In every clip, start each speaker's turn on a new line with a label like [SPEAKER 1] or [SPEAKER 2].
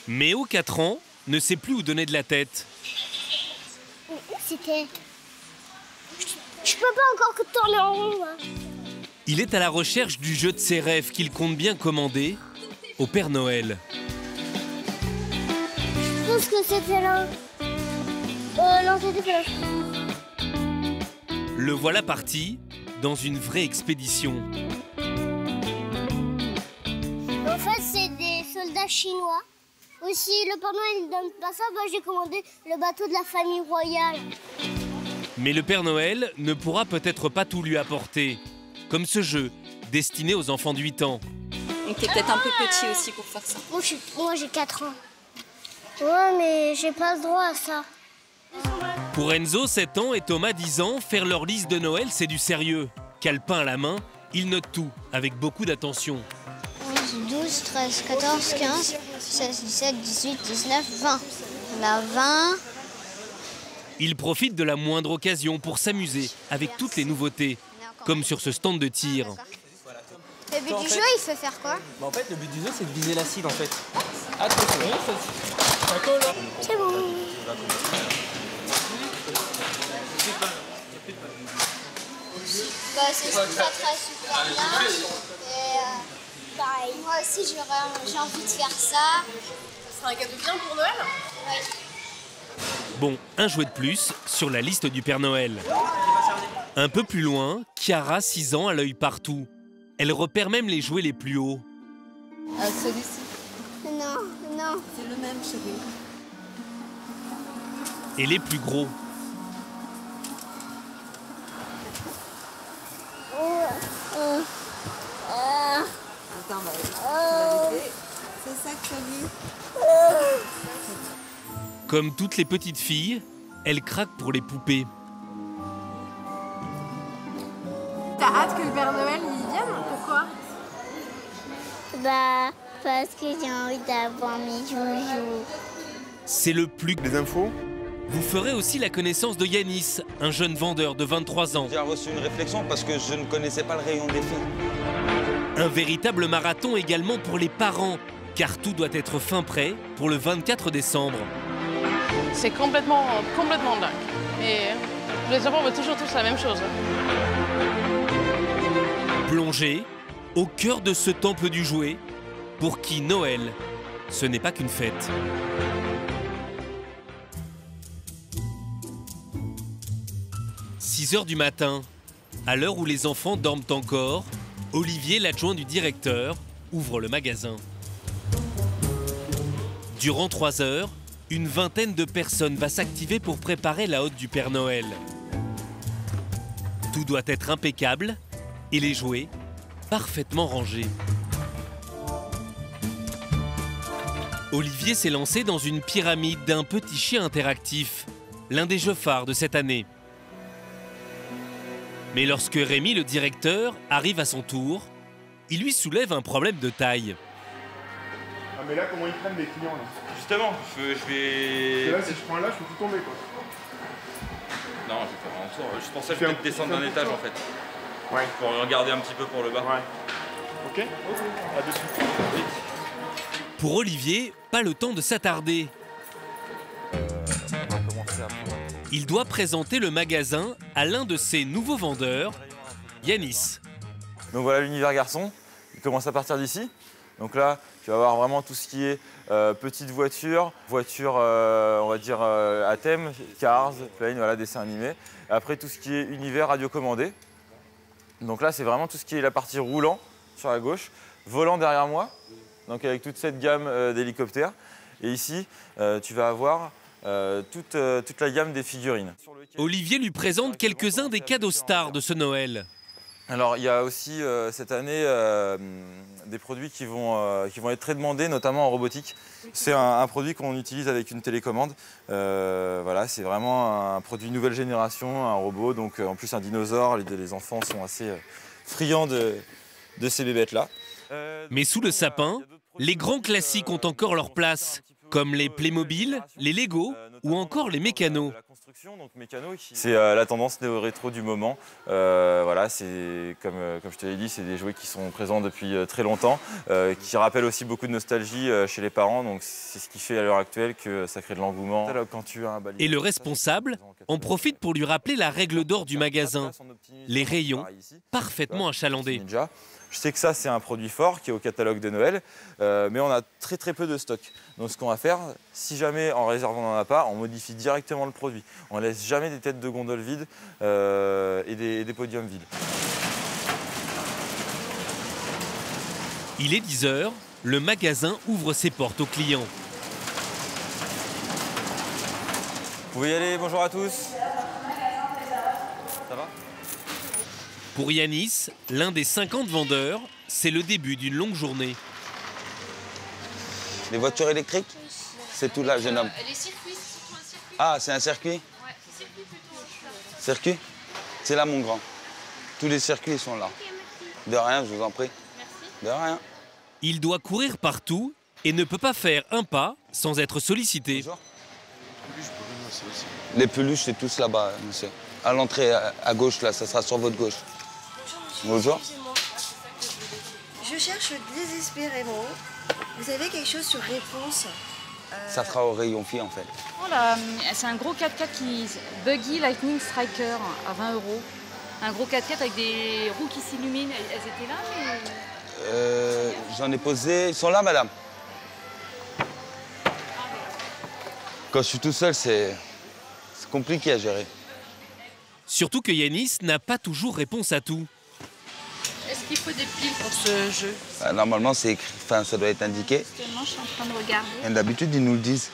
[SPEAKER 1] Méo, 4 ans, ne sait plus où donner de la tête.
[SPEAKER 2] C'était... Je peux pas encore que tourner en rond, hein.
[SPEAKER 1] Il est à la recherche du jeu de ses rêves qu'il compte bien commander au Père Noël.
[SPEAKER 2] Je pense que c'était là. Non, c'était pas là.
[SPEAKER 1] Le voilà parti dans une vraie expédition.
[SPEAKER 2] En fait, c'est des soldats chinois. Aussi, le Père Noël ne donne pas ça, bah, j'ai commandé le bateau de la famille royale.
[SPEAKER 1] Mais le Père Noël ne pourra peut-être pas tout lui apporter. Comme ce jeu, destiné aux enfants de 8 ans.
[SPEAKER 3] Donc t'es peut-être un peu petit aussi pour faire ça.
[SPEAKER 2] Moi j'ai 4 ans. Ouais, mais j'ai pas le droit à ça.
[SPEAKER 1] Pour Enzo, 7 ans, et Thomas, 10 ans, faire leur liste de Noël, c'est du sérieux. Calepin à la main, ils notent tout, avec beaucoup d'attention.
[SPEAKER 2] 11, 12, 13, 14, 15, 16, 17, 18, 19, 20. La 20.
[SPEAKER 1] Ils profitent de la moindre occasion pour s'amuser avec toutes les nouveautés, comme sur ce stand de tir.
[SPEAKER 2] Le but du jeu, il fait faire quoi?
[SPEAKER 4] En fait, le but du jeu, c'est de viser la cible, en fait. Attention, ça colle, là.
[SPEAKER 2] C'est bon.
[SPEAKER 5] C'est très super bien. Et pareil. Moi aussi, j'ai envie de faire ça.
[SPEAKER 3] Ça sera un cadeau bien pour Noël?
[SPEAKER 5] Ouais.
[SPEAKER 1] Bon, un jouet de plus sur la liste du Père Noël. Un peu plus loin, Chiara, 6 ans, a l'œil partout. Elle repère même les jouets les plus hauts.
[SPEAKER 3] Celui-ci.
[SPEAKER 5] Non, non.
[SPEAKER 3] C'est le même, chérie.
[SPEAKER 1] Et les plus gros.
[SPEAKER 3] Attends, bah, c'est ça que ça dit.
[SPEAKER 1] Comme toutes les petites filles, elle craque pour les poupées.
[SPEAKER 3] T'as hâte que le Père Noël y vienne? Pourquoi?
[SPEAKER 2] Bah, parce que j'ai envie d'avoir mes joujoux.
[SPEAKER 1] C'est le plus...
[SPEAKER 6] Les infos?
[SPEAKER 1] Vous ferez aussi la connaissance de Yanis, un jeune vendeur de 23 ans.
[SPEAKER 7] J'ai reçu une réflexion parce que je ne connaissais pas le rayon des filles.
[SPEAKER 1] Un véritable marathon également pour les parents, car tout doit être fin prêt pour le 24 décembre.
[SPEAKER 8] C'est complètement dingue. Et les enfants veulent toujours tous la même chose.
[SPEAKER 1] Plongé au cœur de ce temple du jouet, pour qui Noël, ce n'est pas qu'une fête. « 6 heures du matin, à l'heure où les enfants dorment encore, Olivier, l'adjoint du directeur, ouvre le magasin. Durant 3 heures, une vingtaine de personnes va s'activer pour préparer la hôte du Père Noël. Tout doit être impeccable et les jouets parfaitement rangés. Olivier s'est lancé dans une pyramide d'un petit chien interactif, l'un des jeux phares de cette année. Mais lorsque Rémi, le directeur, arrive à son tour, il lui soulève un problème de taille.
[SPEAKER 6] Ah mais là, comment ils prennent les clients, là?
[SPEAKER 9] Justement, je vais...
[SPEAKER 6] Là, si je prends là, je peux tout tomber, quoi.
[SPEAKER 9] Non, je vais faire un tour. Je pensais peut-être descendre d'un étage, en fait.
[SPEAKER 6] Ouais.
[SPEAKER 9] Pour regarder un petit peu pour le bas.
[SPEAKER 6] Ouais. Ok. Là-dessus.
[SPEAKER 9] Oui.
[SPEAKER 1] Pour Olivier, pas le temps de s'attarder.
[SPEAKER 7] On va commencer à prendre.
[SPEAKER 1] Il doit présenter le magasin à l'un de ses nouveaux vendeurs, Yanis.
[SPEAKER 7] Donc voilà l'univers garçon. Il commence à partir d'ici. Donc là, tu vas voir vraiment tout ce qui est petites voitures, on va dire à thème, Cars, Plane, voilà, dessins animés. Après tout ce qui est univers radiocommandé. Donc là, c'est vraiment tout ce qui est la partie roulant sur la gauche, volant derrière moi, donc avec toute cette gamme d'hélicoptères. Et ici, tu vas avoir toute la gamme des figurines.
[SPEAKER 1] Olivier lui présente quelques-uns des cadeaux stars de ce Noël.
[SPEAKER 7] Alors, il y a aussi cette année des produits qui vont être très demandés, notamment en robotique. C'est un produit qu'on utilise avec une télécommande. Voilà, c'est vraiment un produit nouvelle génération, un robot, donc en plus un dinosaure. Les enfants sont assez friands de ces bébêtes-là.
[SPEAKER 1] Mais sous le sapin, les grands classiques ont encore leur place, comme les Playmobil, les Lego ou encore les Mécanos.
[SPEAKER 7] construction, donc mécano. C'est la tendance néo-rétro du moment. Voilà, c'est comme je te l'ai dit, c'est des jouets qui sont présents depuis très longtemps, qui rappellent aussi beaucoup de nostalgie chez les parents. Donc c'est ce qui fait à l'heure actuelle que ça crée de l'engouement. Quand tu as un balai,
[SPEAKER 1] Et le responsable en profite pour lui rappeler la règle d'or du magasin, les rayons parfaitement achalandés.
[SPEAKER 7] Ninja. Je sais que ça, c'est un produit fort qui est au catalogue de Noël, mais on a très peu de stock. Donc ce qu'on va faire, si jamais en réserve on n'en a pas, on modifie directement le produit. On ne laisse jamais des têtes de gondole vides et des podiums vides.
[SPEAKER 1] Il est 10 h, le magasin ouvre ses portes aux clients.
[SPEAKER 7] Vous pouvez y aller, bonjour à tous. Ça va?
[SPEAKER 1] Pour Yanis, l'un des 50 vendeurs, c'est le début d'une longue journée.
[SPEAKER 10] Les voitures électriques? C'est tout là, jeune homme.
[SPEAKER 8] Les circuits, c'est surtout un circuit.
[SPEAKER 10] Ah, c'est un circuit?
[SPEAKER 8] Ouais, circuit plutôt.
[SPEAKER 10] Circuit? C'est là, mon grand. Tous les circuits sont là. De rien, je vous en prie.
[SPEAKER 8] Merci.
[SPEAKER 10] De rien.
[SPEAKER 1] Il doit courir partout et ne peut pas faire un pas sans être sollicité.
[SPEAKER 10] Bonjour. Les peluches, c'est tous là-bas, monsieur. À l'entrée, à gauche, là, ça sera sur votre gauche. Bonjour.
[SPEAKER 3] Excusez-moi. Je cherche désespérément. Vous avez quelque chose sur réponse?
[SPEAKER 10] Ça sera au rayon fille, en fait.
[SPEAKER 11] Voilà, c'est un gros 4x4 qui Buggy Lightning Striker à 20 €. Un gros 4x4 avec des roues qui s'illuminent. Elles étaient là ou...
[SPEAKER 10] J'en ai posé. Ils sont là, madame. Quand je suis tout seul, c'est compliqué à gérer.
[SPEAKER 1] Surtout que Yanis n'a pas toujours réponse à tout.
[SPEAKER 8] Est-ce qu'il faut des piles pour ce jeu?
[SPEAKER 10] Normalement, c'est écrit, enfin, ça doit être indiqué.
[SPEAKER 11] Justement, je suis en train de regarder.
[SPEAKER 10] Et d'habitude, ils nous le disent.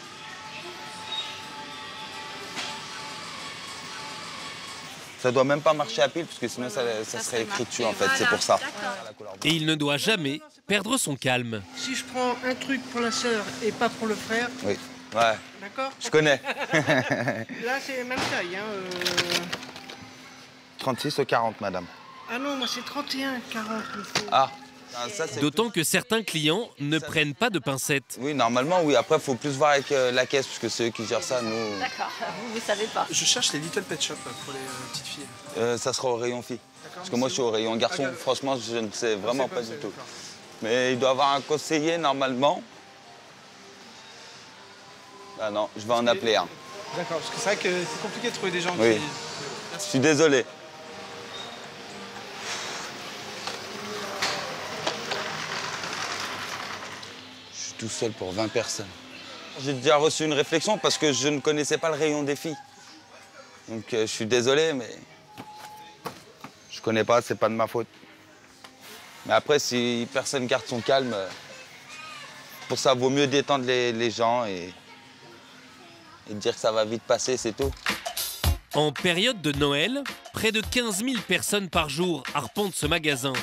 [SPEAKER 10] Ça doit même pas marcher à pile, parce que sinon, ça serait écrit dessus, en fait. C'est pour ça.
[SPEAKER 1] Et il ne doit jamais perdre son calme.
[SPEAKER 12] Si je prends un truc pour la sœur et pas pour le frère...
[SPEAKER 10] Oui, ouais.
[SPEAKER 12] D'accord?
[SPEAKER 10] Je connais.
[SPEAKER 12] Là, c'est la même taille.
[SPEAKER 10] 36 ou 40, madame.
[SPEAKER 12] Ah non, moi, c'est 31, 40.
[SPEAKER 10] Ah.
[SPEAKER 1] D'autant que certains clients ne prennent pas de pincettes.
[SPEAKER 10] Oui, normalement, oui. Après, il faut plus voir avec la caisse, parce que c'est eux qui gèrent ça, nous...
[SPEAKER 11] D'accord, vous savez pas.
[SPEAKER 12] Je cherche les Little Pet Shop pour les petites filles.
[SPEAKER 10] Ça sera au rayon filles. Parce que moi, je suis au rayon garçon. Franchement, je ne sais vraiment pas du tout. Mais il doit y avoir un conseiller, normalement. Ah non, je vais en appeler un.
[SPEAKER 12] D'accord, parce que c'est vrai que c'est compliqué de trouver des gens
[SPEAKER 10] qui... Je suis désolé. Je suis tout seul pour 20 personnes. J'ai déjà reçu une réflexion parce que je ne connaissais pas le rayon des filles. Donc je suis désolé, mais je connais pas, c'est pas de ma faute. Mais après, si personne garde son calme, pour ça, vaut mieux détendre les gens et dire que ça va vite passer, c'est tout.
[SPEAKER 1] En période de Noël, près de 15 000 personnes par jour arpentent ce magasin.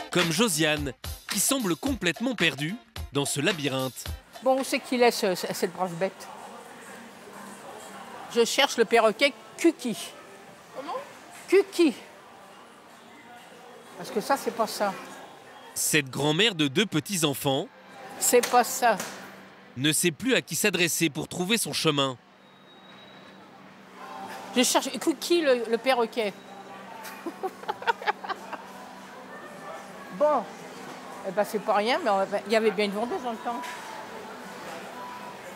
[SPEAKER 1] Comme Josiane, qui semble complètement perdue dans ce labyrinthe.
[SPEAKER 8] Bon, où c'est qu'il est, cette brave bête? Je cherche le perroquet Kuki. Comment? Kuki. Parce que ça, c'est pas ça.
[SPEAKER 1] Cette grand-mère de 2 petits-enfants...
[SPEAKER 8] C'est pas ça.
[SPEAKER 1] ...ne sait plus à qui s'adresser pour trouver son chemin.
[SPEAKER 8] Je cherche Kuki, le perroquet. Bon, eh ben, c'est pas rien, mais il y avait bien une vendeuse dans le temps.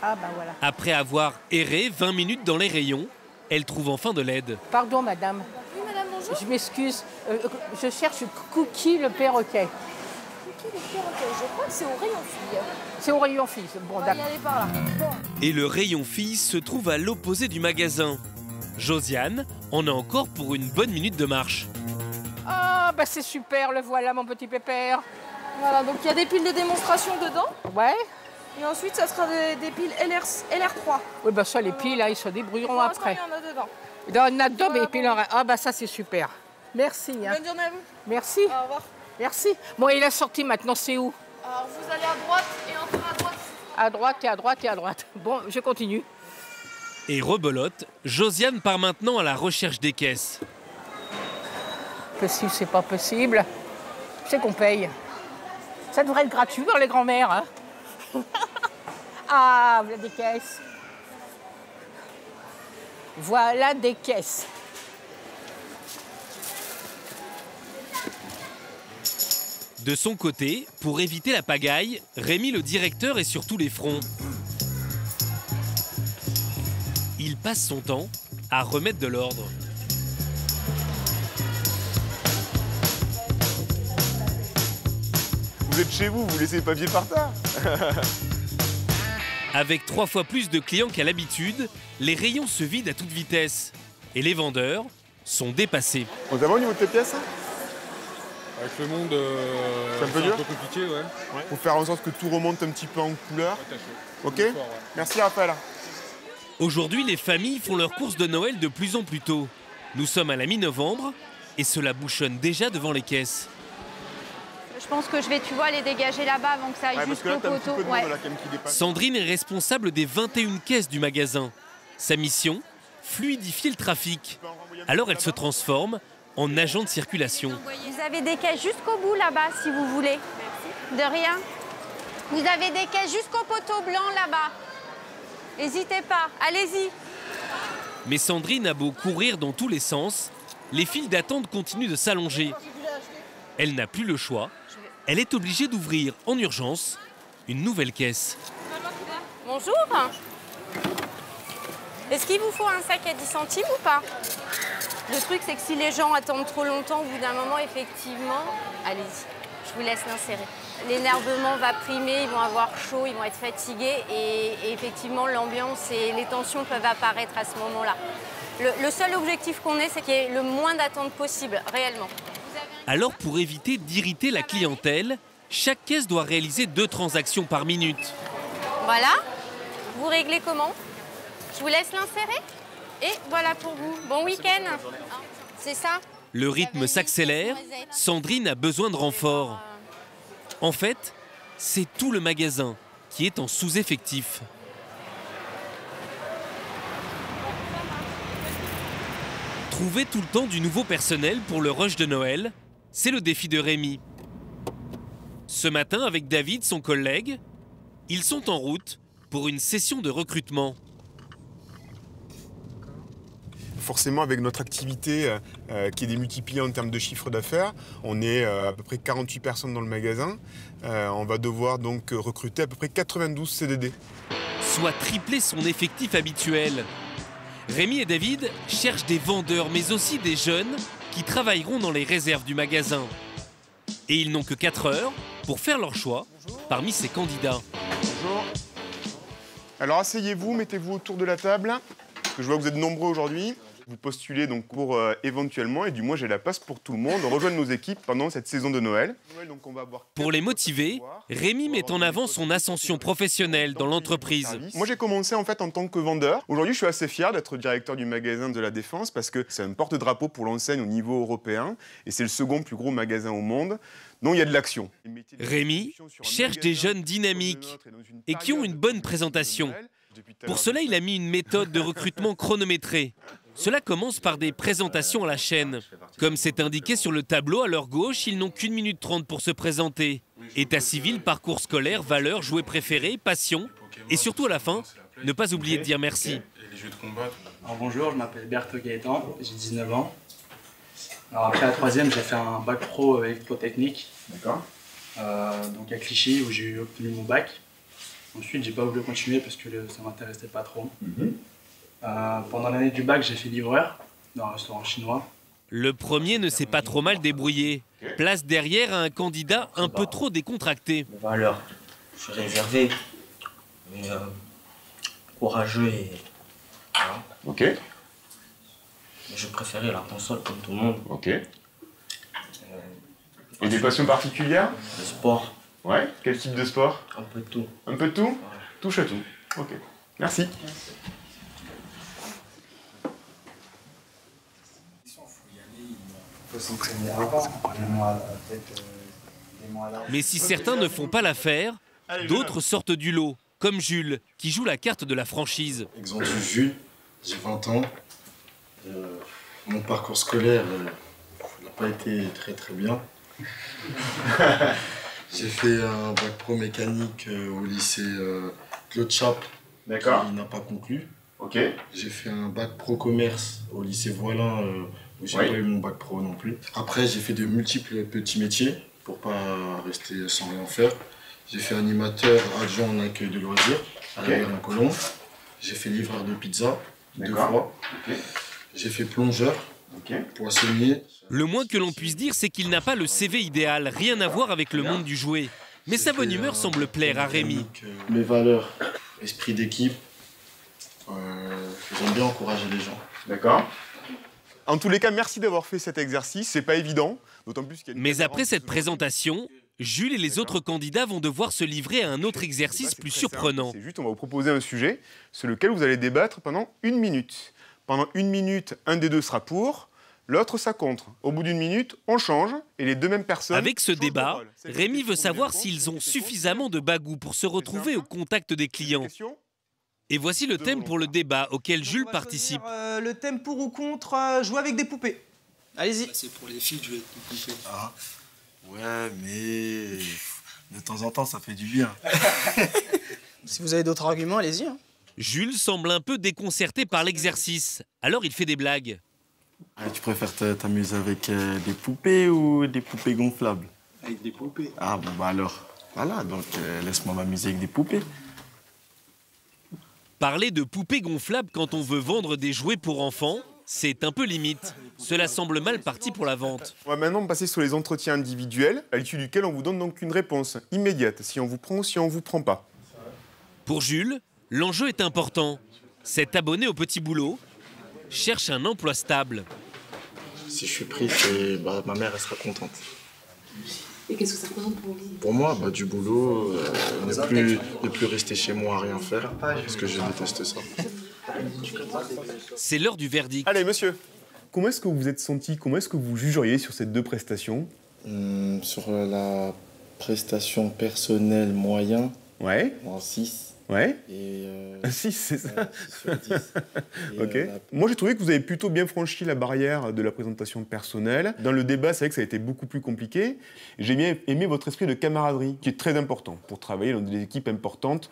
[SPEAKER 8] Ah ben voilà.
[SPEAKER 1] Après avoir erré 20 minutes dans les rayons, elle trouve enfin de l'aide.
[SPEAKER 8] Pardon, madame.
[SPEAKER 5] Oui, madame, bonjour.
[SPEAKER 8] Je m'excuse. Je cherche Cookie, le perroquet.
[SPEAKER 5] Cookie, le perroquet. Je crois que c'est au rayon fille.
[SPEAKER 8] C'est au rayon fille. Bon,
[SPEAKER 5] on va y aller par là. Bon.
[SPEAKER 1] Et le rayon fille se trouve à l'opposé du magasin. Josiane en a encore pour une bonne minute de marche.
[SPEAKER 8] Ah, bah c'est super, le voilà, mon petit pépère.
[SPEAKER 5] Voilà, donc il y a des piles de démonstration dedans.
[SPEAKER 8] Ouais.
[SPEAKER 5] Et ensuite, ça sera des piles LR3.
[SPEAKER 8] Oui, bah ça, les piles, là, ils se débrouilleront après.
[SPEAKER 5] Il y en a dedans.
[SPEAKER 8] Il y en a dedans, mais piles en... Ah, bah ça, c'est super. Merci. Hein.
[SPEAKER 5] Bonne journée à vous.
[SPEAKER 8] Merci.
[SPEAKER 5] Au revoir.
[SPEAKER 8] Merci. Bon, et la sortie, maintenant, c'est où?
[SPEAKER 5] Alors, vous allez à droite et encore à droite.
[SPEAKER 8] À droite et à droite et à droite. Bon, je continue.
[SPEAKER 1] Et rebelote, Josiane part maintenant à la recherche des caisses.
[SPEAKER 8] Possible, c'est pas possible. C'est qu'on paye. Ça devrait être gratuit dans les grands-mères. Hein. Ah, voilà des caisses.
[SPEAKER 13] Voilà des caisses.
[SPEAKER 1] De son côté, pour éviter la pagaille, Rémi le directeur est sur tous les fronts. Il passe son temps à remettre de l'ordre.
[SPEAKER 6] Vous êtes chez vous, vous laissez les papiers par terre.
[SPEAKER 1] Avec 3 fois plus de clients qu'à l'habitude, les rayons se vident à toute vitesse. Et les vendeurs sont dépassés.
[SPEAKER 6] On va au niveau de tes pièces?
[SPEAKER 9] Avec le monde,
[SPEAKER 6] c'est un peu dur,
[SPEAKER 9] compliqué, ouais.
[SPEAKER 6] Faut faire en sorte que tout remonte un petit peu en couleur. Ok. Merci Raphaël.
[SPEAKER 1] Aujourd'hui, les familles font leurs courses de Noël de plus en plus tôt. Nous sommes à la mi-novembre et cela bouchonne déjà devant les caisses.
[SPEAKER 5] Je pense que je vais, tu vois, les dégager là-bas avant que ça aille jusqu'au poteau.
[SPEAKER 1] Sandrine est responsable des 21 caisses du magasin. Sa mission, fluidifier le trafic. Alors elle se transforme en agent de circulation.
[SPEAKER 5] Vous avez des caisses jusqu'au bout là-bas si vous voulez. Merci. De rien. Vous avez des caisses jusqu'au poteau blanc là-bas. N'hésitez pas, allez-y.
[SPEAKER 1] Mais Sandrine a beau courir dans tous les sens, les files d'attente continuent de s'allonger. Elle n'a plus le choix. Elle est obligée d'ouvrir en urgence une nouvelle caisse.
[SPEAKER 5] Bonjour. Est-ce qu'il vous faut un sac à 10 centimes ou pas? Le truc, c'est que si les gens attendent trop longtemps, au bout d'un moment, effectivement, allez-y, je vous laisse l'insérer. L'énervement va primer, ils vont avoir chaud, ils vont être fatigués et effectivement, l'ambiance et les tensions peuvent apparaître à ce moment-là. Le seul objectif qu'on ait, c'est qu'il y ait le moins d'attente possible, réellement.
[SPEAKER 1] Alors, pour éviter d'irriter la clientèle, chaque caisse doit réaliser 2 transactions par minute.
[SPEAKER 5] Voilà. Vous réglez comment? Je vous laisse l'insérer. Et voilà pour vous. Bon week-end. C'est ça?
[SPEAKER 1] Le rythme s'accélère. Sandrine a besoin de renfort. En fait, c'est tout le magasin qui est en sous-effectif. Trouver tout le temps du nouveau personnel pour le rush de Noël, c'est le défi de Rémi. Ce matin, avec David, son collègue, ils sont en route pour une session de recrutement.
[SPEAKER 6] Forcément, avec notre activité qui est démultipliée en termes de chiffre d'affaires, on est à peu près 48 personnes dans le magasin. On va devoir donc recruter à peu près 92 CDD.
[SPEAKER 1] Soit tripler son effectif habituel. Rémi et David cherchent des vendeurs, mais aussi des jeunes qui travailleront dans les réserves du magasin. Et ils n'ont que 4 heures pour faire leur choix parmi ces candidats.
[SPEAKER 6] Bonjour. Alors asseyez-vous, mettez-vous autour de la table. Parce que je vois que vous êtes nombreux aujourd'hui. Vous postulez donc pour éventuellement, et du moins j'ai la place pour tout le monde, rejoindre nos équipes pendant cette saison de Noël.
[SPEAKER 1] Pour les motiver, Rémi met en avant son ascension professionnelle dans l'entreprise.
[SPEAKER 6] Moi j'ai commencé en fait en tant que vendeur. Aujourd'hui je suis assez fier d'être directeur du magasin de la Défense parce que c'est un porte-drapeau pour l'enseigne au niveau européen et c'est le second plus gros magasin au monde. Donc il y a de l'action.
[SPEAKER 1] Rémi cherche des jeunes dynamiques et qui ont une bonne présentation. Pour cela, il a mis une méthode de recrutement chronométrée. Cela commence par des présentations à la chaîne. Comme c'est indiqué sur le tableau à leur gauche, ils n'ont qu'1 minute 30 pour se présenter. État civil, parcours scolaire, valeurs, jouets préférés, passion. Et surtout à la fin, ne pas oublier de dire merci.
[SPEAKER 14] Alors bonjour, je m'appelle Berthe Gaëtan, j'ai 19 ans. Alors après la troisième, j'ai fait un bac pro électrotechnique.
[SPEAKER 6] D'accord.
[SPEAKER 14] Donc à Clichy où j'ai obtenu mon bac. Ensuite, j'ai pas voulu continuer parce que ça m'intéressait pas trop. Pendant l'année du bac, j'ai fait livreur dans un restaurant chinois.
[SPEAKER 1] Le premier ne s'est pas trop mal débrouillé. Place derrière à un candidat un peu trop décontracté.
[SPEAKER 15] Alors, je suis réservé, mais courageux et... Voilà.
[SPEAKER 6] Ok.
[SPEAKER 15] Mais je préférais la console comme tout le monde.
[SPEAKER 6] Ok. Et des passions particulières?
[SPEAKER 15] Le sport.
[SPEAKER 6] Ouais, quel type de sport?
[SPEAKER 15] Un peu de tout.
[SPEAKER 6] Un peu de tout? Ouais. Touche à tout. Ok. Merci.
[SPEAKER 1] Mais si certains ne font pas l'affaire, d'autres sortent du lot, comme Jules, qui joue la carte de la franchise.
[SPEAKER 16] Exemple Jules, j'ai 20 ans. Mon parcours scolaire n'a pas été très bien. J'ai fait un bac pro mécanique au lycée Claude Chappe.
[SPEAKER 6] D'accord.
[SPEAKER 16] Qui n'a pas conclu.
[SPEAKER 6] Ok.
[SPEAKER 16] J'ai fait un bac pro commerce au lycée Voilin, où j'ai pas eu mon bac pro non plus. Après, j'ai fait de multiples petits métiers pour pas rester sans rien faire. J'ai fait animateur adjoint en accueil de loisirs à la gare en Colombe. J'ai fait livreur de pizza 2 fois. J'ai fait plongeur, poissonnier.
[SPEAKER 1] Le moins que l'on puisse dire, c'est qu'il n'a pas le CV idéal, rien à voir avec le monde du jouet. Mais sa bonne humeur semble plaire à Rémi.
[SPEAKER 16] Mes valeurs, esprit d'équipe, j'aime bien encourager les gens.
[SPEAKER 6] D'accord. En tous les cas, merci d'avoir fait cet exercice, c'est pas évident, d'autant plus qu'il y a une...
[SPEAKER 1] Mais après cette présentation, Jules et les autres candidats vont devoir se livrer à un autre exercice plus surprenant.
[SPEAKER 6] C'est juste, on va vous proposer un sujet sur lequel vous allez débattre pendant 1 minute. Pendant 1 minute, un des deux sera pour, l'autre sera contre. Au bout d'1 minute, on change et les deux mêmes personnes...
[SPEAKER 1] Avec ce débat, Rémi veut savoir s'ils ont suffisamment de bagou pour se retrouver au contact des clients. Et voici le thème pour le débat auquel Jules participe.
[SPEAKER 13] Le thème pour ou contre jouer avec des poupées. Allez-y.
[SPEAKER 12] C'est pour les filles de jouer avec des poupées.
[SPEAKER 16] Ah. Ouais, mais de temps en temps, ça fait du bien.
[SPEAKER 13] Si vous avez d'autres arguments, allez-y. Hein.
[SPEAKER 1] Jules semble un peu déconcerté par l'exercice, alors il fait des blagues.
[SPEAKER 16] Ah, tu préfères t'amuser avec des poupées ou des poupées gonflables?
[SPEAKER 12] Avec des poupées.
[SPEAKER 16] Ah, bon, bah alors, voilà, donc laisse-moi m'amuser avec des poupées.
[SPEAKER 1] Parler de poupées gonflables quand on veut vendre des jouets pour enfants, c'est un peu limite. Cela semble mal parti pour la vente.
[SPEAKER 6] On va maintenant passer sur les entretiens individuels, à l'issue duquel on vous donne donc une réponse immédiate, si on vous prend ou si on vous prend pas.
[SPEAKER 1] Pour Jules, l'enjeu est important. Cet abonné au petit boulot cherche un emploi stable.
[SPEAKER 16] Si je suis pris, ma mère elle sera contente.
[SPEAKER 17] Et qu'est-ce que ça représente pour vous?
[SPEAKER 16] Pour moi, du boulot, ne plus rester chez moi à rien faire, parce que je déteste ça.
[SPEAKER 1] C'est l'heure du verdict.
[SPEAKER 6] Allez, monsieur, comment est-ce que vous vous êtes senti? Comment est-ce que vous jugeriez sur ces 2 prestations?
[SPEAKER 16] Sur la prestation personnelle moyen, en 6.
[SPEAKER 6] Ouais.
[SPEAKER 16] Et
[SPEAKER 6] un 6, c'est ça?
[SPEAKER 16] Sur 10.
[SPEAKER 6] Ok. Moi, j'ai trouvé que vous avez plutôt bien franchi la barrière de la présentation personnelle. Dans le débat, c'est vrai que ça a été beaucoup plus compliqué. J'ai bien aimé votre esprit de camaraderie, qui est très important pour travailler dans des équipes importantes.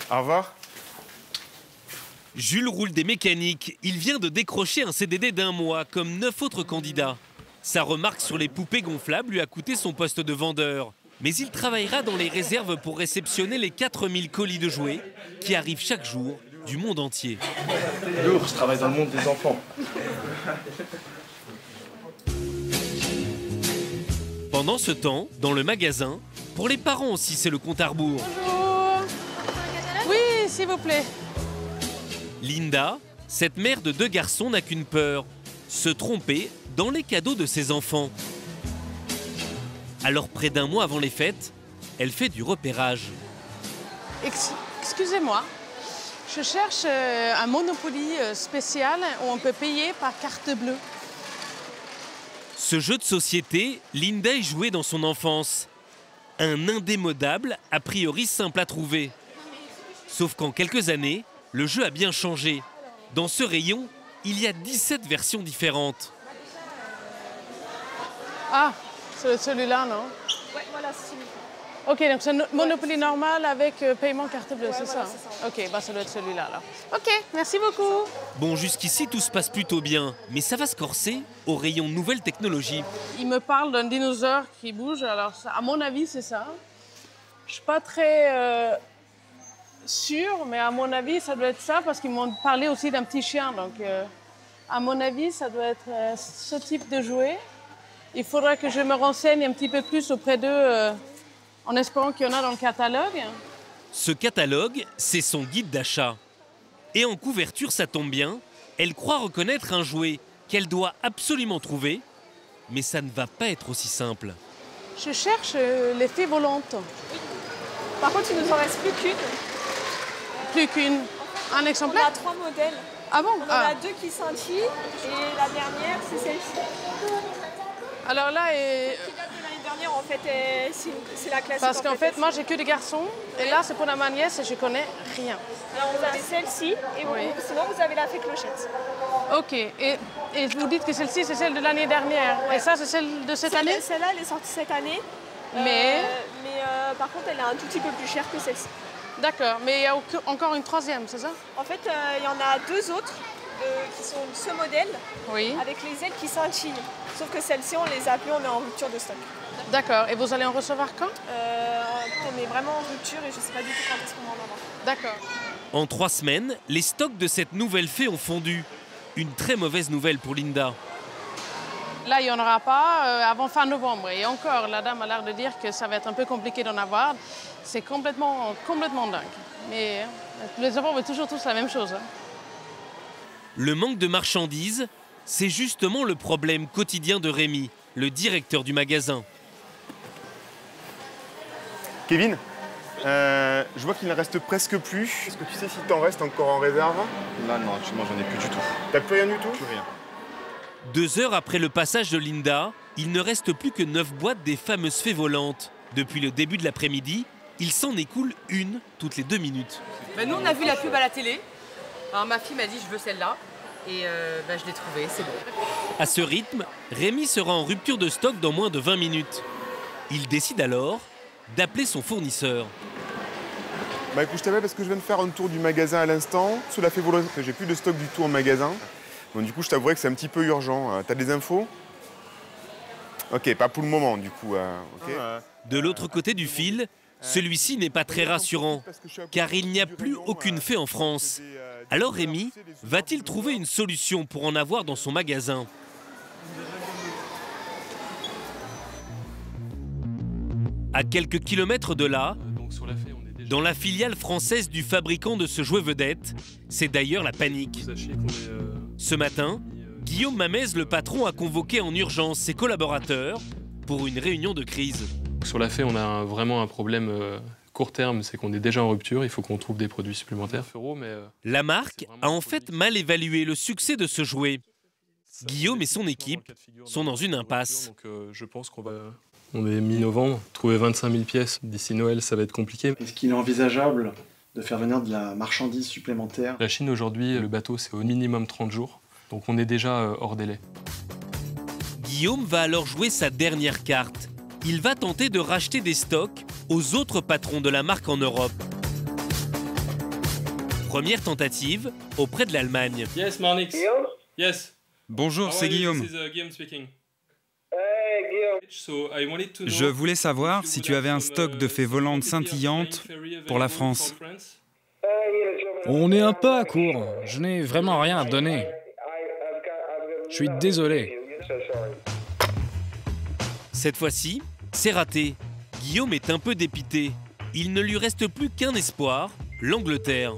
[SPEAKER 6] Au revoir.
[SPEAKER 1] Jules roule des mécaniques. Il vient de décrocher un CDD d'1 mois, comme 9 autres candidats. Sa remarque sur les poupées gonflables lui a coûté son poste de vendeur. Mais il travaillera dans les réserves pour réceptionner les 4000 colis de jouets qui arrivent chaque jour du monde entier.
[SPEAKER 16] Lourd, je travaille dans le monde des enfants.
[SPEAKER 1] Pendant ce temps, dans le magasin, pour les parents aussi, c'est le compte à rebours.
[SPEAKER 8] Bonjour. Oui, s'il vous plaît.
[SPEAKER 1] Linda, cette mère de 2 garçons, n'a qu'une peur, se tromper dans les cadeaux de ses enfants. Alors, près d'1 mois avant les fêtes, elle fait du repérage.
[SPEAKER 8] Excusez-moi, je cherche un Monopoly spécial où on peut payer par carte bleue.
[SPEAKER 1] Ce jeu de société, Linda y jouait dans son enfance. Un indémodable, a priori simple à trouver. Sauf qu'en quelques années, le jeu a bien changé. Dans ce rayon, il y a 17 versions différentes.
[SPEAKER 8] Ah, c'est celui-là, non?
[SPEAKER 17] Ouais, voilà, c'est celui-là.
[SPEAKER 8] Ok, donc c'est Monopoly normal avec paiement carte bleue, c'est ça? Ok, bah ça doit être celui-là, là. Ok, merci beaucoup.
[SPEAKER 1] Bon, jusqu'ici, tout se passe plutôt bien. Mais ça va se corser au rayon nouvelles technologies.
[SPEAKER 8] Il me parle d'un dinosaure qui bouge, alors à mon avis, c'est ça. Je suis pas très sûre, mais à mon avis, ça doit être ça, parce qu'ils m'ont parlé aussi d'un petit chien. Donc, à mon avis, ça doit être ce type de jouet. Il faudra que je me renseigne un petit peu plus auprès d'eux, en espérant qu'il y en a dans le catalogue.
[SPEAKER 1] Ce catalogue, c'est son guide d'achat. Et en couverture, ça tombe bien, elle croit reconnaître un jouet qu'elle doit absolument trouver, mais ça ne va pas être aussi simple.
[SPEAKER 8] Je cherche les fées volantes.
[SPEAKER 17] Par contre, il nous en reste plus qu'une.
[SPEAKER 8] Plus qu'une. Un exemplaire?
[SPEAKER 17] On a 3 modèles.
[SPEAKER 8] Ah bon?
[SPEAKER 17] On en a 2 qui scintillent et la dernière, c'est celle-ci.
[SPEAKER 8] Alors là,
[SPEAKER 17] qui date de l'année dernière, en fait, c'est la classique.
[SPEAKER 8] Parce qu'en fait, moi, j'ai que des garçons. Et là, c'est pour la ma nièce et je connais rien.
[SPEAKER 17] Alors, vous avez celle-ci et sinon, vous avez la fée clochette.
[SPEAKER 8] Ok. Et vous dites que celle-ci, c'est celle de l'année dernière. Ouais. Et ça, c'est celle de cette année?
[SPEAKER 17] Celle-là, elle est sortie cette année.
[SPEAKER 8] Mais
[SPEAKER 17] par contre, elle est un tout petit peu plus chère que celle-ci.
[SPEAKER 8] D'accord, mais il y a encore une troisième, c'est ça?
[SPEAKER 17] En fait, il y en a 2 autres qui sont ce modèle, avec les ailes qui scintillent. Sauf que celles-ci, on les a plus, on est en rupture de stock.
[SPEAKER 8] D'accord, et vous allez en recevoir quand?
[SPEAKER 17] On est vraiment en rupture et je ne sais pas du tout quand est-ce qu'on va en avoir.
[SPEAKER 8] D'accord.
[SPEAKER 1] En 3 semaines, les stocks de cette nouvelle fée ont fondu. Une très mauvaise nouvelle pour Linda.
[SPEAKER 8] Là, il n'y en aura pas avant fin novembre. Et encore, la dame a l'air de dire que ça va être un peu compliqué d'en avoir. C'est complètement dingue. Mais les enfants veulent toujours tous la même chose. Hein.
[SPEAKER 1] Le manque de marchandises, c'est justement le problème quotidien de Rémi, le directeur du magasin.
[SPEAKER 6] Kevin, je vois qu'il ne reste presque plus. Est-ce que tu sais s'il t'en reste encore en réserve?
[SPEAKER 9] Là, non, actuellement, j'en ai plus du tout.
[SPEAKER 6] T'as plus rien du tout?
[SPEAKER 9] Plus rien.
[SPEAKER 1] 2 heures après le passage de Linda, il ne reste plus que 9 boîtes des fameuses fées volantes. Depuis le début de l'après-midi, il s'en écoule une toutes les 2 minutes.
[SPEAKER 18] Ben nous, on a vu la pub à la télé. Alors, ma fille m'a dit, je veux celle-là. Et je l'ai trouvée, c'est bon.
[SPEAKER 1] À ce rythme, Rémi sera en rupture de stock dans moins de 20 minutes. Il décide alors d'appeler son fournisseur.
[SPEAKER 6] Bah écoute, je t'appelle parce que je viens de faire un tour du magasin à l'instant, sous la fée volante, que j'ai plus de stock du tout en magasin. Donc du coup, je t'avouerai que c'est un petit peu urgent. T'as des infos? Ok, pas pour le moment, du coup. Okay.
[SPEAKER 1] De l'autre côté du fil, celui-ci n'est pas très rassurant, car il n'y a plus aucune fée en France. Alors Rémi va-t-il trouver une solution pour en avoir dans son magasin? À quelques kilomètres de là, dans la filiale française du fabricant de ce jouet vedette, c'est d'ailleurs la panique. Ce matin, Guillaume Mamez, le patron, a convoqué en urgence ses collaborateurs pour une réunion de crise.
[SPEAKER 19] Sur la fée, on a vraiment un problème court terme, c'est qu'on est déjà en rupture, il faut qu'on trouve des produits supplémentaires.
[SPEAKER 1] La marque a en fait mal évalué le succès de ce jouet. Guillaume et son équipe sont dans une impasse.
[SPEAKER 19] Donc, je pense qu'on va... On est mi-novembre, trouver 25 000 pièces d'ici Noël, ça va être compliqué.
[SPEAKER 14] Est-ce qu'il est envisageable de faire venir de la marchandise supplémentaire?
[SPEAKER 19] La Chine, aujourd'hui, le bateau, c'est au minimum 30 jours. Donc on est déjà hors délai.
[SPEAKER 1] Guillaume va alors jouer sa dernière carte. Il va tenter de racheter des stocks aux autres patrons de la marque en Europe. Première tentative auprès de l'Allemagne.
[SPEAKER 19] Yes, Marnix.
[SPEAKER 20] Guillaume?
[SPEAKER 19] Yes.
[SPEAKER 20] Bonjour, c'est Guillaume.
[SPEAKER 19] Guillaume speaking.
[SPEAKER 20] Je voulais savoir si tu avais un stock de fées volantes scintillantes pour la France.
[SPEAKER 21] On est un peu à court. Je n'ai vraiment rien à donner. Je suis désolé.
[SPEAKER 1] Cette fois-ci, c'est raté. Guillaume est un peu dépité. Il ne lui reste plus qu'un espoir, l'Angleterre.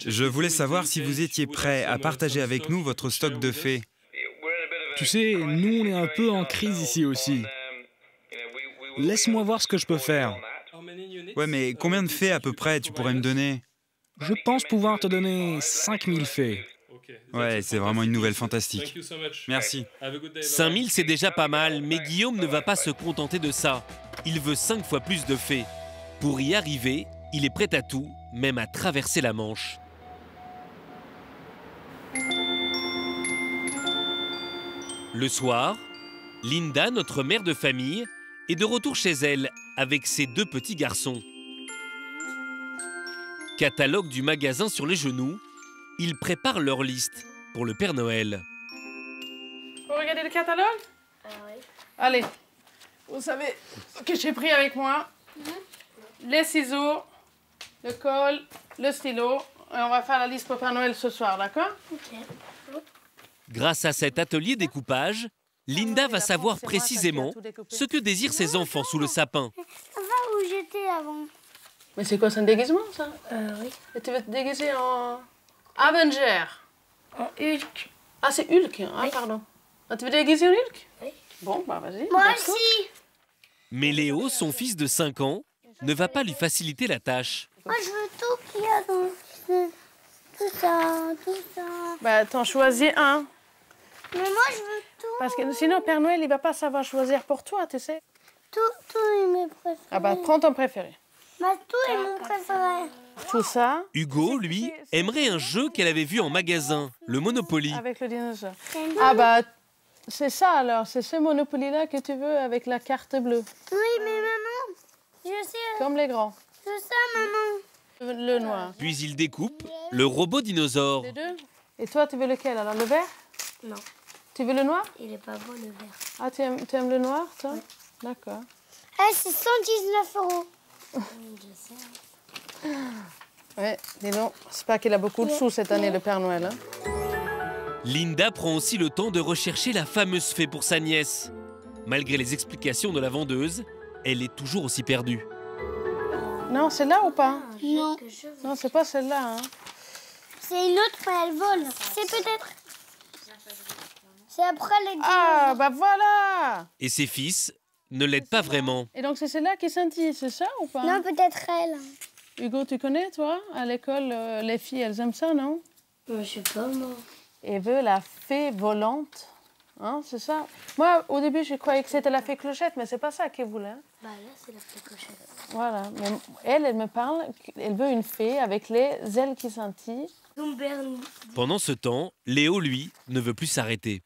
[SPEAKER 20] Je voulais savoir si vous étiez prêt à partager avec nous votre stock de fées.
[SPEAKER 21] Tu sais, nous on est un peu en crise ici aussi. Laisse-moi voir ce que je peux faire.
[SPEAKER 20] Ouais, mais combien de fées à peu près tu pourrais me donner?
[SPEAKER 21] Je pense pouvoir te donner 5000 fées.
[SPEAKER 20] Ouais, c'est vraiment une nouvelle fantastique. Merci.
[SPEAKER 1] 5000, c'est déjà pas mal, mais Guillaume ne va pas se contenter de ça. Il veut 5 fois plus de fées. Pour y arriver, il est prêt à tout, même à traverser la Manche. Le soir, Linda, notre mère de famille, est de retour chez elle avec ses 2 petits garçons. Catalogue du magasin sur les genoux, ils préparent leur liste pour le Père Noël.
[SPEAKER 8] Vous regardez le catalogue?
[SPEAKER 2] Oui.
[SPEAKER 8] Allez, vous savez ce que j'ai pris avec moi? Les ciseaux, le colle, le stylo. Et on va faire la liste pour Père Noël ce soir, d'accord?
[SPEAKER 2] Ok.
[SPEAKER 1] Grâce à cet atelier découpage, Linda va savoir précisément ce que désirent ses enfants sous le sapin.
[SPEAKER 2] Ça va où j'étais avant?
[SPEAKER 8] Mais c'est quoi, c'est un déguisement, ça?
[SPEAKER 2] Oui.
[SPEAKER 8] Et tu veux te déguiser en... Avenger?
[SPEAKER 2] En Hulk.
[SPEAKER 8] Ah, c'est Hulk? Ah,
[SPEAKER 2] oui.
[SPEAKER 8] Pardon. Ah, tu veux te déguiser en Hulk?
[SPEAKER 2] Oui.
[SPEAKER 8] Bon, bah vas-y.
[SPEAKER 2] Moi aussi.
[SPEAKER 1] Mais Léo, son fils de 5 ans, ne va pas lui faciliter la tâche.
[SPEAKER 2] Moi, je veux tout qu'il y a dans tout ça, tout ça.
[SPEAKER 8] Bah, t'en choisis un.
[SPEAKER 2] Mais moi, je veux tout.
[SPEAKER 8] Parce que sinon, Père Noël, il va pas savoir choisir pour toi, tu sais.
[SPEAKER 2] Tout est mes préférés.
[SPEAKER 8] Ah bah, prends ton préféré.
[SPEAKER 2] Bah, tout est mon préféré.
[SPEAKER 8] Tout ça.
[SPEAKER 1] Hugo, lui, aimerait un jeu qu'elle avait vu en magasin, le Monopoly.
[SPEAKER 8] Avec le dinosaure. Ah bah, c'est ça alors, c'est ce Monopoly-là que tu veux avec la carte bleue.
[SPEAKER 2] Oui, mais maman, sais.
[SPEAKER 8] Comme les grands.
[SPEAKER 2] C'est ça, maman.
[SPEAKER 8] Le noir.
[SPEAKER 1] Puis il découpe le robot dinosaure.
[SPEAKER 8] Les deux. Et toi, tu veux lequel alors? Le vert?
[SPEAKER 2] Non.
[SPEAKER 8] Tu veux le noir?
[SPEAKER 2] Il est pas beau, le vert.
[SPEAKER 8] Ah, tu aimes le noir, toi? Oui. D'accord.
[SPEAKER 2] Ah, c'est 119 €. Je sais.
[SPEAKER 8] Ouais, dis donc, j'espère qu'il a beaucoup de sous cette année, le Père Noël. Hein.
[SPEAKER 1] Linda prend aussi le temps de rechercher la fameuse fée pour sa nièce. Malgré les explications de la vendeuse, elle est toujours aussi perdue.
[SPEAKER 8] Non, c'est là ou pas?
[SPEAKER 2] Non.
[SPEAKER 8] Non, c'est pas celle-là. Hein.
[SPEAKER 2] C'est une autre, mais elle vole. C'est peut-être... C'est après les dinosaures.
[SPEAKER 8] Ah, bah voilà!
[SPEAKER 1] Et ses fils ne l'aident pas vraiment.
[SPEAKER 8] Et donc c'est celle-là qui scintille, c'est ça ou pas?
[SPEAKER 2] Non, peut-être elle.
[SPEAKER 8] Hugo, tu connais, toi? À l'école, les filles, elles aiment ça, non?
[SPEAKER 2] Je sais pas, moi.
[SPEAKER 8] Elle veut la fée volante. Hein, c'est ça? Moi, au début, je croyais que c'était la fée clochette, mais c'est pas ça qu'elle voulait. Hein.
[SPEAKER 2] Bah là, c'est la fée clochette.
[SPEAKER 8] Voilà. Mais elle me parle, elle veut une fée avec les ailes qui scintillent.
[SPEAKER 2] Comme Bernie.
[SPEAKER 1] Pendant ce temps, Léo, lui, ne veut plus s'arrêter.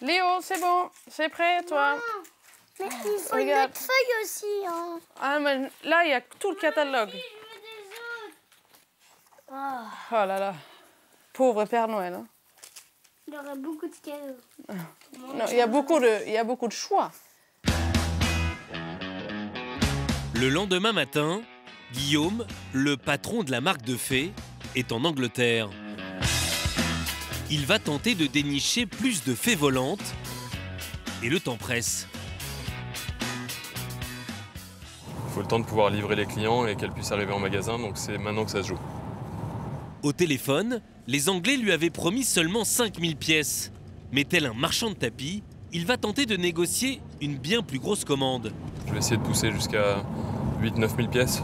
[SPEAKER 8] Léo, c'est bon, c'est prêt, toi?
[SPEAKER 2] Non. Mais il faut une
[SPEAKER 8] Regarde.
[SPEAKER 2] autre feuille aussi. Hein.
[SPEAKER 8] Ah, mais là, il y a tout le catalogue.
[SPEAKER 2] Oui, je veux des autres. Oh.
[SPEAKER 8] Oh là là. Pauvre Père Noël. Hein.
[SPEAKER 2] Il y aurait beaucoup de cadeaux.
[SPEAKER 8] Non, il y a beaucoup de choix.
[SPEAKER 1] Le lendemain matin, Guillaume, le patron de la marque de fées, est en Angleterre. Il va tenter de dénicher plus de fées volantes et le temps presse.
[SPEAKER 19] Il faut le temps de pouvoir livrer les clients et qu'elles puissent arriver en magasin, donc c'est maintenant que ça se joue.
[SPEAKER 1] Au téléphone, les Anglais lui avaient promis seulement 5000 pièces. Mais tel un marchand de tapis, il va tenter de négocier une bien plus grosse commande.
[SPEAKER 19] Je vais essayer de pousser jusqu'à 8-9 000 pièces.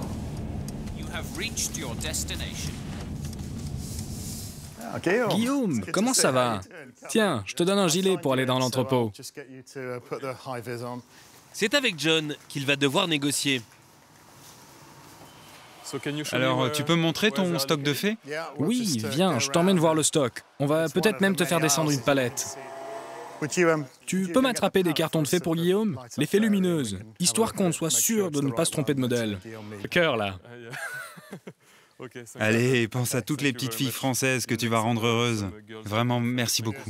[SPEAKER 21] Guillaume, comment ça va? Tiens, je te donne un gilet pour aller dans l'entrepôt.
[SPEAKER 1] C'est avec John qu'il va devoir négocier.
[SPEAKER 20] Alors, tu peux me montrer ton stock de fées?
[SPEAKER 21] Oui, viens, je t'emmène voir le stock. On va peut-être même te faire descendre une palette. Tu peux m'attraper des cartons de fées pour Guillaume? Les fées lumineuses, histoire qu'on soit sûr de ne pas se tromper de modèle. Le cœur, là.
[SPEAKER 20] Allez, pense à toutes les petites filles françaises que tu vas rendre heureuses. Vraiment, merci beaucoup.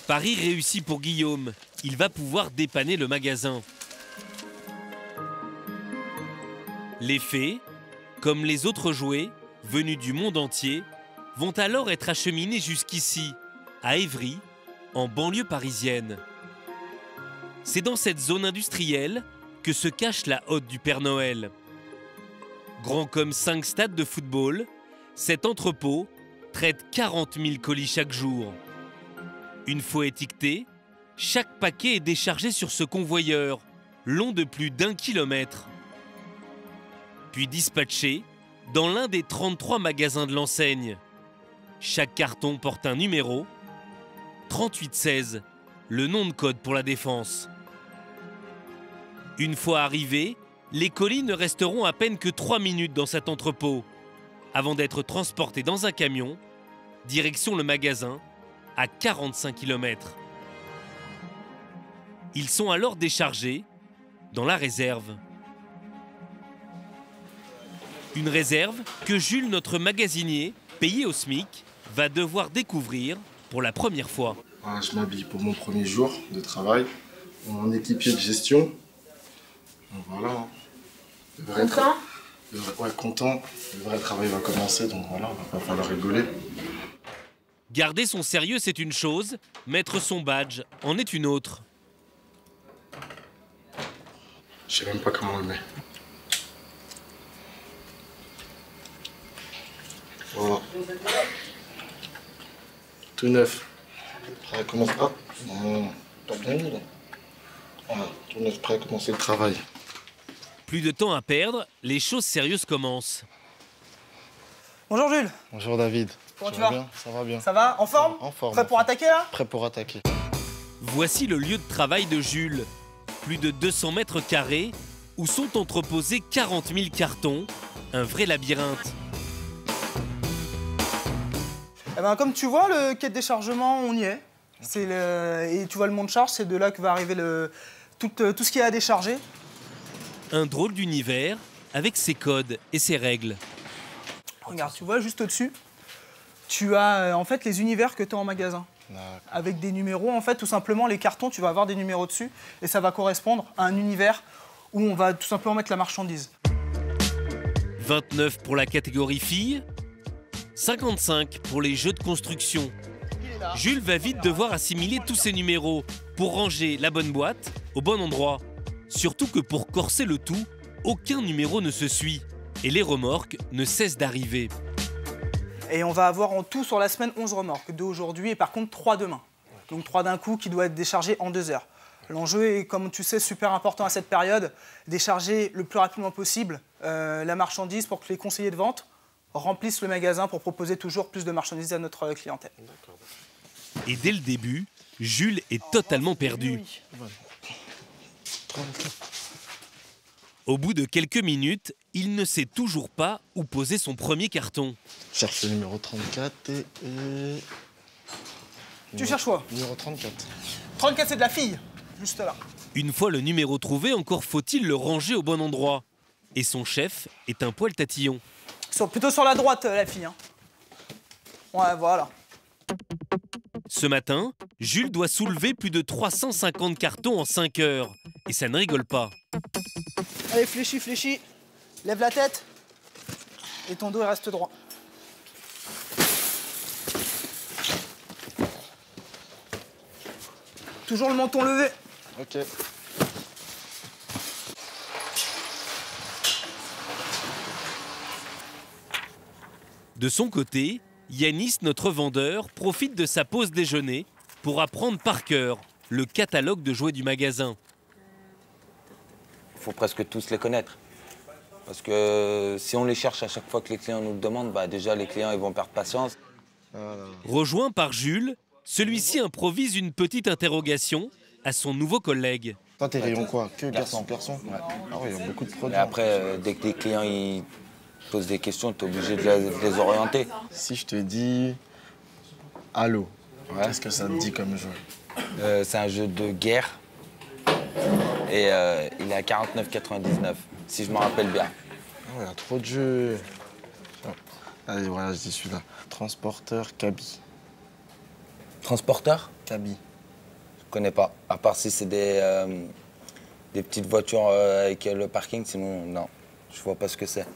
[SPEAKER 1] Paris réussit pour Guillaume. Il va pouvoir dépanner le magasin. Les fées, comme les autres jouets, venus du monde entier, vont alors être acheminés jusqu'ici, à Évry, en banlieue parisienne. C'est dans cette zone industrielle que se cache la hotte du Père Noël. Grand comme 5 stades de football, cet entrepôt traite 40 000 colis chaque jour. Une fois étiqueté, chaque paquet est déchargé sur ce convoyeur, long de plus d'1 kilomètre. Puis dispatché dans l'un des 33 magasins de l'enseigne. Chaque carton porte un numéro, 3816, le nom de code pour la défense. Une fois arrivés, les colis ne resteront à peine que 3 minutes dans cet entrepôt, avant d'être transportés dans un camion, direction le magasin, à 45 km. Ils sont alors déchargés dans la réserve. Une réserve que Jules, notre magasinier, payé au SMIC, va devoir découvrir pour la première fois.
[SPEAKER 16] Voilà, je m'habille pour mon premier jour de travail, en équipier de gestion. Donc voilà.
[SPEAKER 8] Content?
[SPEAKER 16] Ouais, content. Le vrai travail va commencer, donc voilà, on va pas falloir rigoler.
[SPEAKER 1] Garder son sérieux, c'est une chose, mettre son badge en est une autre.
[SPEAKER 16] Je sais même pas comment on le met. Voilà. Tout neuf. Prêt à commencer. Ah, non, pas bien mis là. Voilà, tout neuf, prêt à commencer le travail.
[SPEAKER 1] Plus de temps à perdre, les choses sérieuses commencent.
[SPEAKER 13] Bonjour Jules.
[SPEAKER 16] Bonjour David.
[SPEAKER 13] Comment tu
[SPEAKER 16] vas
[SPEAKER 13] vas?
[SPEAKER 16] Bien, ça va bien.
[SPEAKER 13] Ça va? En forme?
[SPEAKER 16] En forme.
[SPEAKER 13] Prêt pour attaquer là?
[SPEAKER 16] Prêt pour attaquer.
[SPEAKER 1] Voici le lieu de travail de Jules. Plus de 200 mètres carrés où sont entreposés 40 000 cartons, un vrai labyrinthe.
[SPEAKER 13] Eh ben, comme tu vois, le quai de déchargement, on y est. Et tu vois le monte-charge, c'est de là que va arriver tout ce qu'il y a à décharger.
[SPEAKER 1] Un drôle d'univers avec ses codes et ses règles.
[SPEAKER 13] Regarde, tu vois juste au-dessus, tu as en fait les univers que tu as en magasin. Avec des numéros, en fait, tout simplement, les cartons, tu vas avoir des numéros dessus et ça va correspondre à un univers où on va tout simplement mettre la marchandise.
[SPEAKER 1] 29 pour la catégorie filles, 55 pour les jeux de construction. Jules va vite devoir assimiler tous ces numéros pour ranger la bonne boîte au bon endroit. Surtout que pour corser le tout, aucun numéro ne se suit et les remorques ne cessent d'arriver.
[SPEAKER 13] Et on va avoir en tout sur la semaine 11 remorques, 2 aujourd'hui et par contre 3 demain. Donc 3 d'un coup qui doit être déchargé en 2 heures. L'enjeu est, comme tu sais, super important à cette période, décharger le plus rapidement possible la marchandise pour que les conseillers de vente remplissent le magasin pour proposer toujours plus de marchandises à notre clientèle.
[SPEAKER 1] Et dès le début, Jules est totalement perdu. Au bout de quelques minutes, il ne sait toujours pas où poser son premier carton.
[SPEAKER 16] Je cherche le numéro 34 et...
[SPEAKER 13] Tu cherches quoi?
[SPEAKER 16] Numéro 34.
[SPEAKER 13] 34, c'est de la fille, juste là.
[SPEAKER 1] Une fois le numéro trouvé, encore faut-il le ranger au bon endroit. Et son chef est un poil tatillon.
[SPEAKER 13] Plutôt sur la droite, la fille. Hein. Ouais, voilà.
[SPEAKER 1] Ce matin, Jules doit soulever plus de 350 cartons en 5 heures. Et ça ne rigole pas.
[SPEAKER 13] Allez, fléchis, fléchis. Lève la tête. Et ton dos, il reste droit. Toujours le menton levé.
[SPEAKER 16] Ok.
[SPEAKER 1] De son côté, Yanis, notre vendeur, profite de sa pause déjeuner pour apprendre par cœur le catalogue de jouets du magasin.
[SPEAKER 10] Il faut presque tous les connaître. Parce que si on les cherche à chaque fois que les clients nous le demandent, bah déjà les clients ils vont perdre patience.
[SPEAKER 1] Rejoint par Jules, celui-ci improvise une petite interrogation à son nouveau collègue.
[SPEAKER 16] Toi, t'es rayon quoi? Que garçon? Ouais. Ah oui, il y a beaucoup de produits.
[SPEAKER 10] Mais après, dès que les clients ils posent des questions, tu es obligé de les orienter.
[SPEAKER 16] Si je te dis Halo, qu'est-ce que ça te dit comme jeu?
[SPEAKER 10] C'est un jeu de guerre. Et il est à 49,99, si je me rappelle bien.
[SPEAKER 16] Oh, il y a trop de jeux. Allez, voilà, je dis celui-là. Transporteur Kaby.
[SPEAKER 10] Transporteur?
[SPEAKER 16] Kaby.
[SPEAKER 10] Je connais pas. À part si c'est des petites voitures avec le parking, sinon, non. Je vois pas ce que c'est.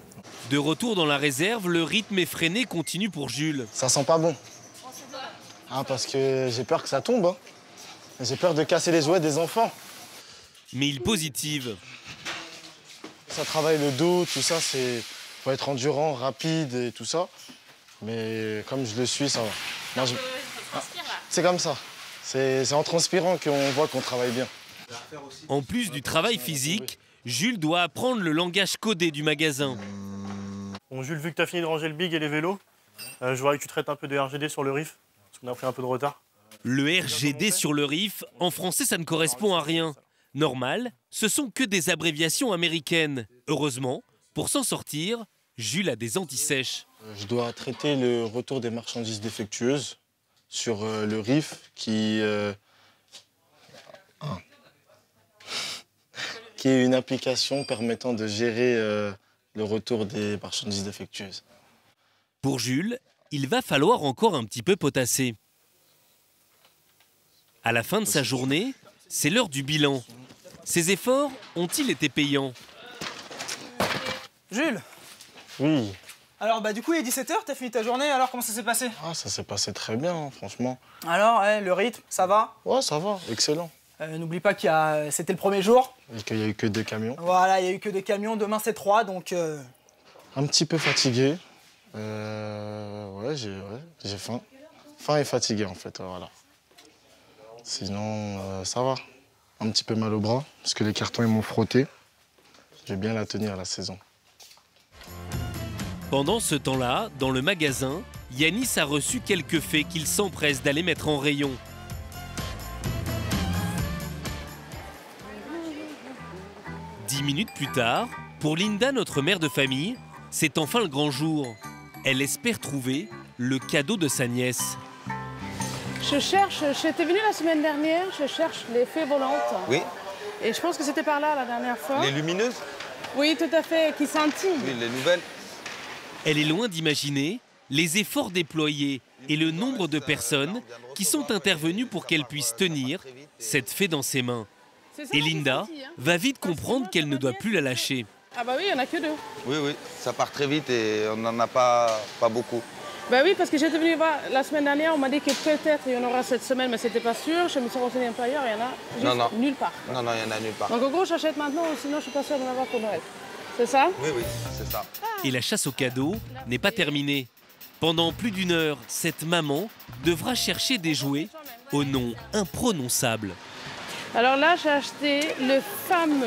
[SPEAKER 1] De retour dans la réserve, le rythme effréné continue pour Jules.
[SPEAKER 16] Ça sent pas bon. Ah, parce que j'ai peur que ça tombe. Hein. J'ai peur de casser les jouets des enfants.
[SPEAKER 1] Mais il positive.
[SPEAKER 16] Ça travaille le dos, tout ça, c'est... Faut être endurant, rapide et tout ça. Mais comme je le suis, ça va. C'est comme ça. C'est en transpirant qu'on voit qu'on travaille bien.
[SPEAKER 1] En plus du travail physique, Jules doit apprendre le langage codé du magasin.
[SPEAKER 4] Bon, Jules, vu que tu as fini de ranger le big et les vélos, je voudrais que tu traites un peu de RGD sur le RIF, parce qu'on a pris un peu de retard.
[SPEAKER 1] Le RGD sur le RIF, en français, ça ne correspond à rien. Normal, ce sont que des abréviations américaines. Heureusement, pour s'en sortir, Jules a des antisèches.
[SPEAKER 16] Je dois traiter le retour des marchandises défectueuses sur le RIF qui est une application permettant de gérer le retour des marchandises défectueuses.
[SPEAKER 1] Pour Jules, il va falloir encore un petit peu potasser. À la fin de sa journée, c'est l'heure du bilan. Ses efforts ont-ils été payants?
[SPEAKER 13] Jules?
[SPEAKER 16] Oui.
[SPEAKER 13] Alors, du coup, il est 17h, t'as fini ta journée, alors comment ça s'est passé?
[SPEAKER 16] Ah, ça s'est passé très bien, hein, franchement.
[SPEAKER 13] Alors, le rythme, ça va?
[SPEAKER 16] Ouais, ça va, excellent.
[SPEAKER 13] N'oublie pas c'était le premier jour.
[SPEAKER 16] Et qu'il n'y a eu que 2 camions.
[SPEAKER 13] Voilà, il n'y a eu que 2 camions, demain c'est 3, donc...
[SPEAKER 16] Un petit peu fatigué. Ouais, j'ai faim. Faim et fatigué, en fait, voilà. Sinon, ça va. Un petit peu mal au bras, parce que les cartons, ils m'ont frotté. Je vais bien la tenir, la saison.
[SPEAKER 1] Pendant ce temps-là, dans le magasin, Yanis a reçu quelques faits qu'il s'empresse d'aller mettre en rayon. Dix minutes plus tard, pour Linda, notre mère de famille, c'est enfin le grand jour. Elle espère trouver le cadeau de sa nièce.
[SPEAKER 8] J'étais venue la semaine dernière, je cherche les fées volantes.
[SPEAKER 10] Oui.
[SPEAKER 8] Et je pense que c'était par là la dernière fois.
[SPEAKER 10] Les lumineuses?
[SPEAKER 8] Oui, tout à fait, qui scintillent.
[SPEAKER 10] Oui, les nouvelles.
[SPEAKER 1] Elle est loin d'imaginer les efforts déployés et le nombre de personnes qui sont intervenues pour qu'elle puisse tenir cette fée dans ses mains. Et Linda va vite comprendre qu'elle ne doit plus la lâcher.
[SPEAKER 8] Ah bah oui, il n'y en a que 2.
[SPEAKER 10] Oui, oui, ça part très vite et on n'en a pas beaucoup.
[SPEAKER 8] Bah oui, parce que j'étais venue voir la semaine dernière, on m'a dit que peut-être il y en aura cette semaine, mais c'était pas sûr. Je me suis renseignée un peu ailleurs, il y en a juste nulle part.
[SPEAKER 10] Non, non, il y en a nulle part.
[SPEAKER 8] Donc en gros, j'achète maintenant, sinon je suis pas sûre d'en avoir pour Noël. C'est ça?
[SPEAKER 10] Oui, oui, c'est ça.
[SPEAKER 1] Et la chasse aux cadeaux n'est pas terminée. Pendant plus d'1 heure, cette maman devra chercher des jouets au nom imprononçable.
[SPEAKER 8] Alors là, j'ai acheté le fameux